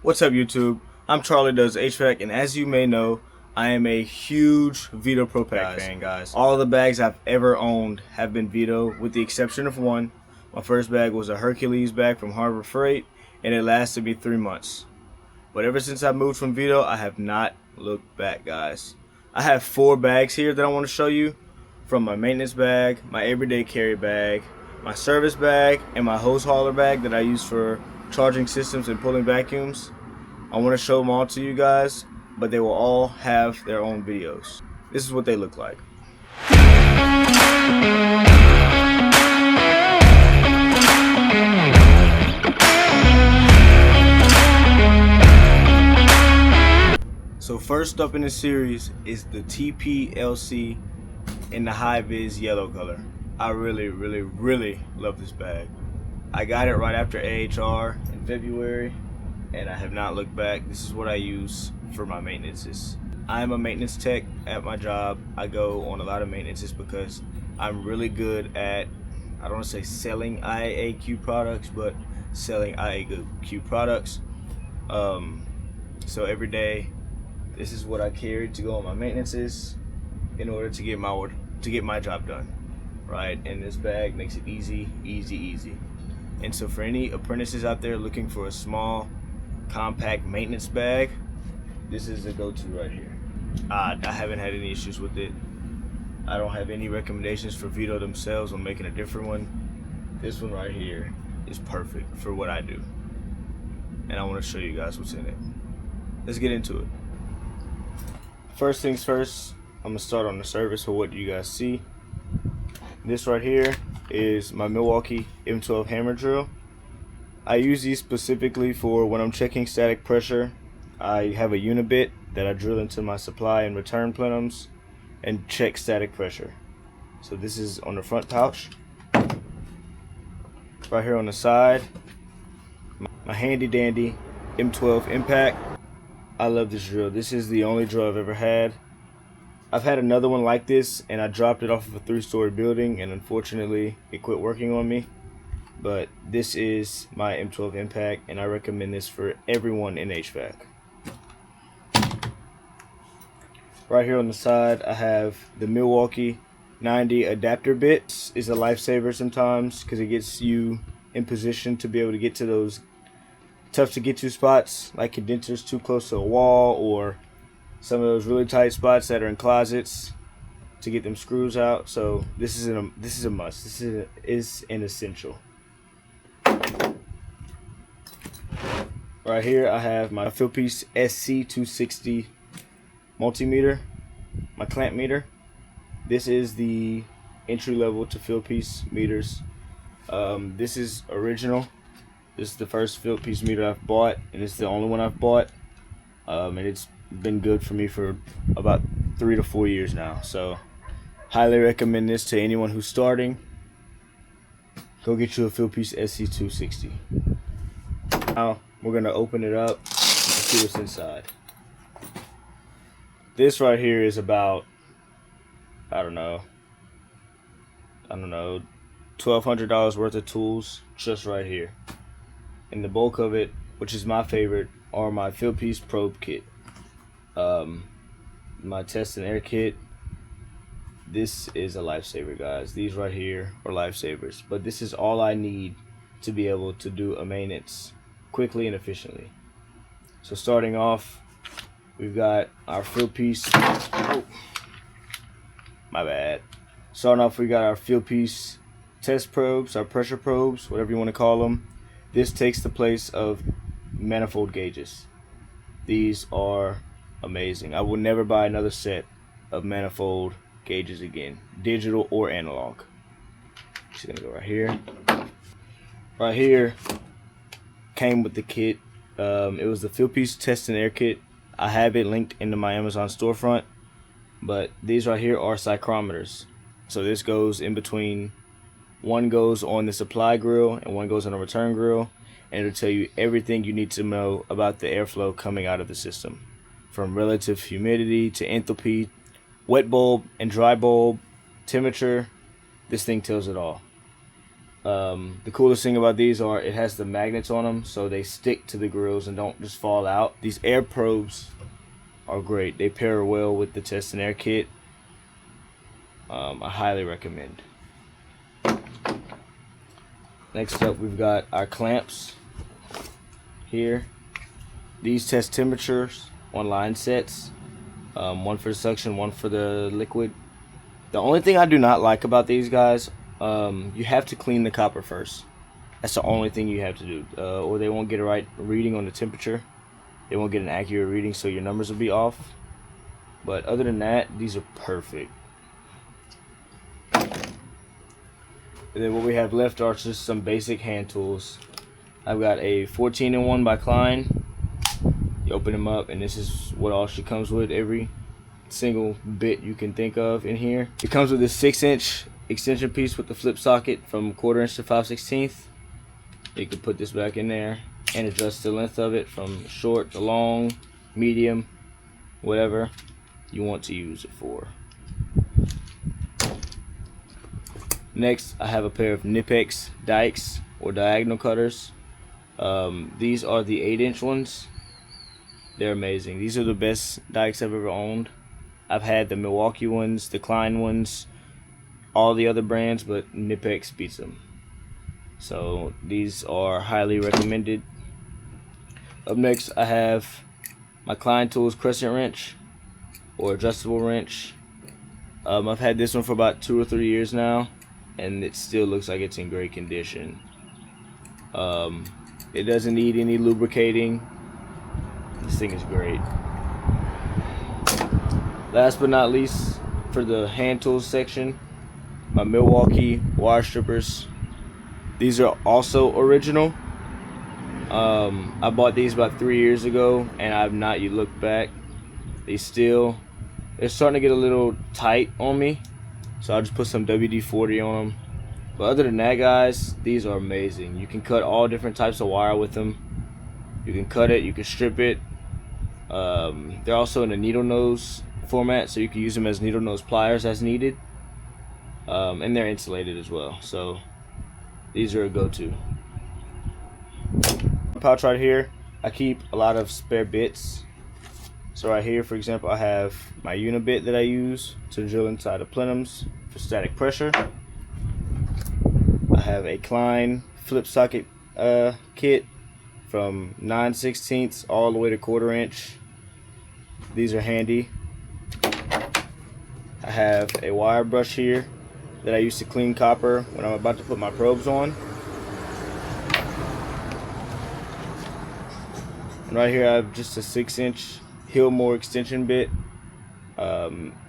What's up, YouTube? I'm Charliedoeshvac, and as you may know, I am a huge Veto Pack fan, guys. All of the bags I've ever owned have been Veto, with the exception of one. My first bag was a Hercules bag from Harbor Freight, and it lasted me 3 months. But ever since I moved from Veto, I have not looked back, guys. I have 4 bags here that I want to show you, from my maintenance bag, my everyday carry bag, my service bag, and my hose hauler bag that I use for charging systems and pulling vacuums. I want to show them all to you guys, but they will all have their own videos. This is what they look like. So first up in the series is the TPLC in the high vis yellow color. I really love this bag. I got it right after AHR in February, and I have not looked back. This is what I use for my maintenances. I'm a maintenance tech at my job. I go on a lot of maintenances because I'm really good at, I don't want to say selling IAQ products, but selling IAQ products. So every day, this is what I carry to go on my maintenances in order to get my job done, right? And this bag makes it easy. And so for any apprentices out there looking for a small, compact maintenance bag, this is the go-to right here. I haven't had any issues with it. I don't have any recommendations for Veto themselves on making a different one. This one right here is perfect for what I do, and I want to show you guys what's in it. Let's get into it. First things first, I'm gonna start on the service for what you guys see. This right here is my Milwaukee M12 hammer drill. I use these specifically for when I'm checking static pressure. I have a unibit that I drill into my supply and return plenums and check static pressure. So this is on the front pouch. Right here on the side, my handy dandy M12 impact. I love this drill. This is the only drill I've ever had. I've had another one like this, and I dropped it off of a 3-story building, and unfortunately it quit working on me. But this is my M12 impact, and I recommend this for everyone in HVAC. Right here on the side, I have the Milwaukee 90 adapter bit. This is a lifesaver sometimes because it gets you in position to be able to get to those tough to get to spots, like condensers too close to a wall, or some of those really tight spots that are in closets, to get them screws out. So this is a must. This is an essential. Right here I have my Fieldpiece SC260 multimeter, my clamp meter. This is the entry level to Fieldpiece meters. This is original. This is the first Fieldpiece meter I've bought, and it's the only one I've bought. And it's been good for me for about 3 to 4 years now. So highly recommend this to anyone who's starting. Go get you a Fieldpiece SC260. Now we're gonna open it up and see what's inside. This right here is about, I don't know, $1,200 worth of tools just right here. And the bulk of it, which is my favorite, are my Fieldpiece probe kit, my test and air kit. This is a lifesaver, guys. These right here are lifesavers, but this is all I need to be able to do a maintenance quickly and efficiently. So starting off, we've got our Fieldpiece. Oh, my bad. Starting off, we got our Fieldpiece test probes, our pressure probes, whatever you want to call them. This takes the place of manifold gauges. These are amazing. I will never buy another set of manifold gauges again, digital or analog. Just gonna go right here. Right here came with the kit. It was the Fieldpiece test and air kit. I have it linked into my Amazon storefront, but these right here are psychrometers. So this goes in between. One goes on the supply grill and one goes on a return grill, and it'll tell you everything you need to know about the airflow coming out of the system, from relative humidity to enthalpy, wet bulb and dry bulb, temperature. This thing tells it all. The coolest thing about these are it has the magnets on them, so they stick to the grills and don't just fall out. These air probes are great. They pair well with the test and air kit. I highly recommend. Next up, we've got our clamps here. These test temperatures on line sets. One for the suction, one for the liquid. The only thing I do not like about these guys, you have to clean the copper first. That's the only thing you have to do, or they won't get a right reading on the temperature. They won't get an accurate reading, so your numbers will be off. But other than that, these are perfect. And then what we have left are just some basic hand tools. I've got a 14-in-1 by Klein. You open them up, and this is what all she comes with. Every single bit you can think of in here. It comes with a 6-inch extension piece with the flip socket from 1/4 inch to 5/16. You can put this back in there and adjust the length of it from short to long, medium, whatever you want to use it for. Next, I have a pair of Knipex dikes or diagonal cutters. These are the 8-inch ones. They're amazing. These are the best dikes I've ever owned. I've had the Milwaukee ones, the Klein ones, all the other brands, but Knipex beats them. So these are highly recommended. Up next, I have my Klein Tools crescent wrench or adjustable wrench. I've had this one for about 2 or 3 years now, and it still looks like it's in great condition. It doesn't need any lubricating. This thing is great. Last but not least, for the hand tools section, my Milwaukee wire strippers. These are also original. I bought these about 3 years ago, and I've not looked back. They're starting to get a little tight on me, so I'll just put some WD-40 on them. But other than that, guys, these are amazing. You can cut all different types of wire with them. You can cut it, you can strip it. They're also in a needle nose format, so you can use them as needle nose pliers as needed. And they're insulated as well, so these are a go-to. Pouch right here, I keep a lot of spare bits. So right here, for example, I have my unibit that I use to drill inside of plenums for static pressure. I have a Klein flip socket kit from 9/16 all the way to 1/4 inch. These are handy. I have a wire brush here that I use to clean copper when I'm about to put my probes on. And right here I have just a 6-inch Hillmore extension bit.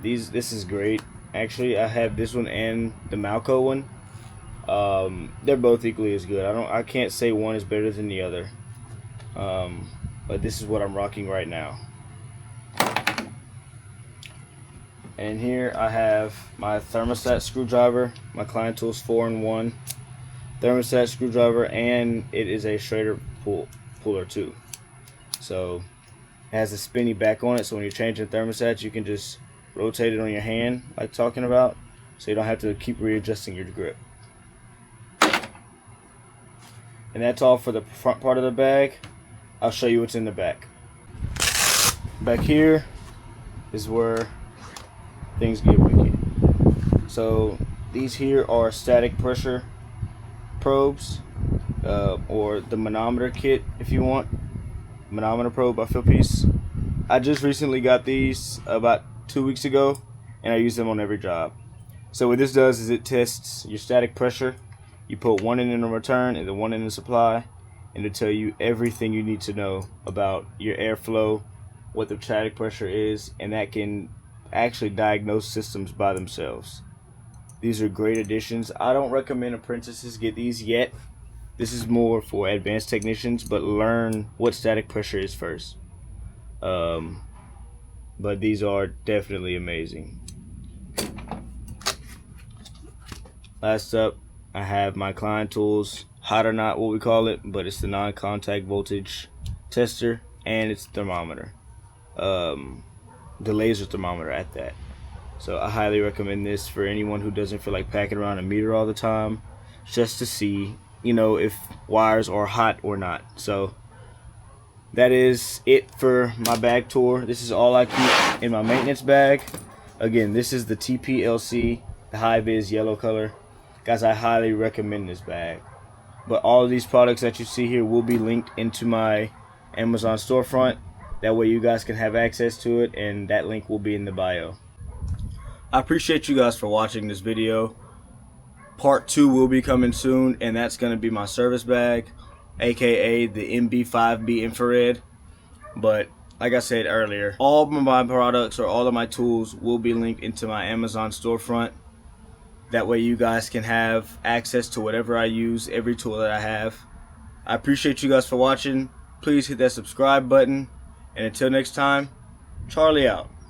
This is great. Actually, I have this one and the Malco one. They're both equally as good. I can't say one is better than the other. But this is what I'm rocking right now. And here I have my thermostat screwdriver, my Klein Tools 4-in-1 thermostat screwdriver, and it is a Schrader puller too. So it has a spinny back on it, so when you're changing thermostats, you can just rotate it on your hand, like talking about, so you don't have to keep readjusting your grip. And that's all for the front part of the bag. I'll show you what's in the back. Back here is where things get wicked. So these here are static pressure probes, or the manometer kit if you want. Manometer probe by Fieldpiece. I just recently got these about 2 weeks ago, and I use them on every job. So what this does is it tests your static pressure. You put one in a return and then one in the supply, and it'll tell you everything you need to know about your airflow, what the static pressure is, and that can actually diagnose systems by themselves. These are great additions. I don't recommend apprentices get these yet. This is more for advanced technicians, but learn what static pressure is first. But these are definitely amazing. Last up, I have my Klein Tools hot or not, what we call it, but it's the non-contact voltage tester, and it's thermometer, the laser thermometer at that. So I highly recommend this for anyone who doesn't feel like packing around a meter all the time. just to see, you know, if wires are hot or not. So that is it for my bag tour. This is all I keep in my maintenance bag. Again, this is the TPLC, the high vis yellow color. Guys, I highly recommend this bag. But all of these products that you see here will be linked into my Amazon storefront. That way you guys can have access to it, and that link will be in the bio. I appreciate you guys for watching this video. Part 2 will be coming soon, and that's going to be my service bag, aka the MB5B infrared. But like I said earlier, all of my products or all of my tools will be linked into my Amazon storefront. That way you guys can have access to whatever I use, every tool that I have. I appreciate you guys for watching. Please hit that subscribe button. And until next time, Charlie out.